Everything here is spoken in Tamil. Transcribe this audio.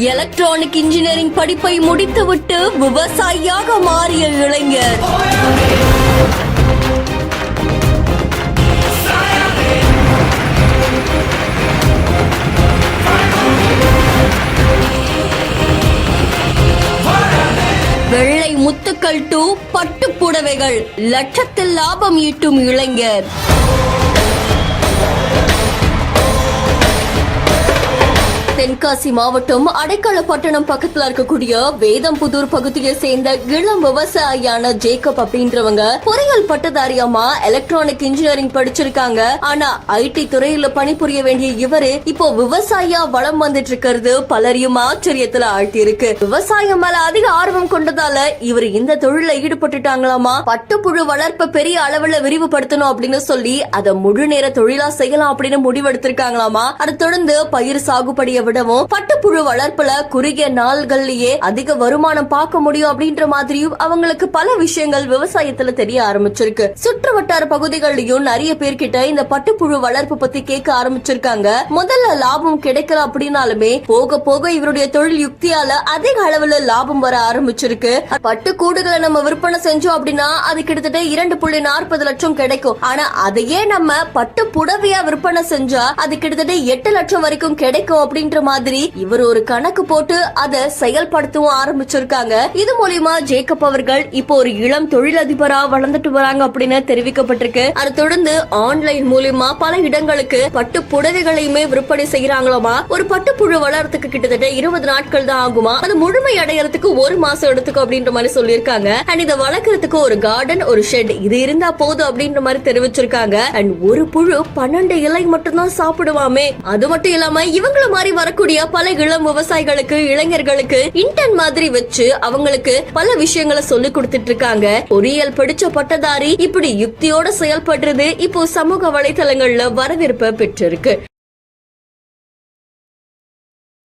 எலக்ட்ரானிக் இன்ஜினியரிங் படிப்பை முடித்துவிட்டு விவசாயியாக மாறிய இளைஞர். வெள்ளை முத்துக்கள் டு பட்டு புடவைகள், லட்சத்தில் லாபம் ஈட்டும் இளைஞர். தென்காசி மாவட்டம் அடைக்கலப்பட்டணம் பக்கத்துல இருக்கக்கூடிய வேதம்புதூர் பகுதியை சேர்ந்த இளம் விவசாயியான ஜேக்கப் அப்படின்றவங்க பொறியியல் பட்டதாரியாமா எலக்ட்ரானிக் இன்ஜினியரிங் படிச்சிருக்காங்க. ஆனா ஐடி துறையில பணிபுரிய வேண்டிய இவரு இப்போ விவசாயியா வளம் வந்துட்டு இருக்கிறது பலரையும் ஆச்சரியத்துல ஆழ்த்தி இருக்கு. விவசாயம் மேல அதிக ஆர்வம் கொண்டதால இவர் இந்த தொழில ஈடுபட்டுட்டாங்களாமா. பட்டுப்புழு வளர்ப்ப பெரிய அளவுல விரிவுபடுத்தணும் அப்படின்னு சொல்லி அதை முழு நேர தொழிலா செய்யலாம் அப்படின்னு முடிவெடுத்திருக்காங்களாமா. அதை தொடர்ந்து பயிர் சாகுபடியை விடவும் பட்டுப்புழு வளர்ப்புல குறுகிய நாள்கள்லயே அதிக வருமானம் பார்க்க முடியும் அப்படின்ற மாதிரியும் அவங்களுக்கு பல விஷயங்கள் விவசாயத்துல தெரிய ஆரம்பிச்சிருக்கு. சுற்று வட்டார பகுதிகளிலும் நிறைய பேர்கிட்ட இந்த பட்டுப்புழு வளர்ப்பு பத்தி கேட்க ஆரம்பிச்சிருக்காங்க. முதல்ல லாபம் கிடைக்கல அப்படின்னாலுமே போக போக இவருடைய தொழில் யுக்தியால அதிக அளவுல லாபம் வர ஆரம்பிச்சிருக்கு. பட்டு கூடுகளை நம்ம விற்பனை செஞ்சோம் அப்படின்னா அது கிட்டத்தட்ட 2.40 லட்சம் கிடைக்கும். ஆனா அதையே நம்ம பட்டு புடவையா விற்பனை செஞ்சா அது கிட்டத்தட்ட 8 லட்சம் வரைக்கும் கிடைக்கும் அப்படின்ற மாதிரி இவர் ஒரு கணக்கு போட்டு அதை செயல்படுத்தவும் ஆரம்பிச்சிருக்காங்க. இது மூலியமா ஜேக்கப் அவர்கள் இப்போ ஒரு இளம் தொழிலதிபரா வளர்ந்துட்டு வராங்க அப்படின்னு தெரிவிக்கப்பட்டிருக்கு. அதை தொடர்ந்து ஆன்லைன் மூலியமா பல இடங்களுக்கு பட்டு புடவைகளையுமே விற்பனை செய்யறாங்களாமா. ஒரு பட்டுப்புழு வளர்றதுக்கு கிட்டத்தட்ட 20 நாட்கள் தான் ஆகுமா. அது முழுமை அடையறதுக்கு 1 மாசம் எடுத்துக்கும் அப்படின்ற மாதிரி சொல்லியிருக்காங்க. அண்ட் இதை வளர்க்கறதுக்கு ஒரு கார்டன், ஒரு ஷெட் இது இருந்தா போதும் அப்படின்ற மாதிரி தெரிவிச்சிருக்காங்க. அண்ட் ஒரு புழு 12 இலை மட்டும் தான் சாப்பிடுவாமே. அது மட்டும் இல்லாம இவங்கள மாதிரி வரக்கூடிய பல இளம் விவசாயிகளுக்கு, இளைஞர்களுக்கு இன்டர்ன் மாதிரி வச்சு அவங்களுக்கு பல விஷயங்களை சொல்லி கொடுத்துட்டு இருக்காங்க. பொறியியல் படிச்ச பட்டதாரி இப்படி யுக்தியோட செயல்படுறது இப்போ சமூக வலைதளங்கள்ல வரவேற்பை பெற்றிருக்கு.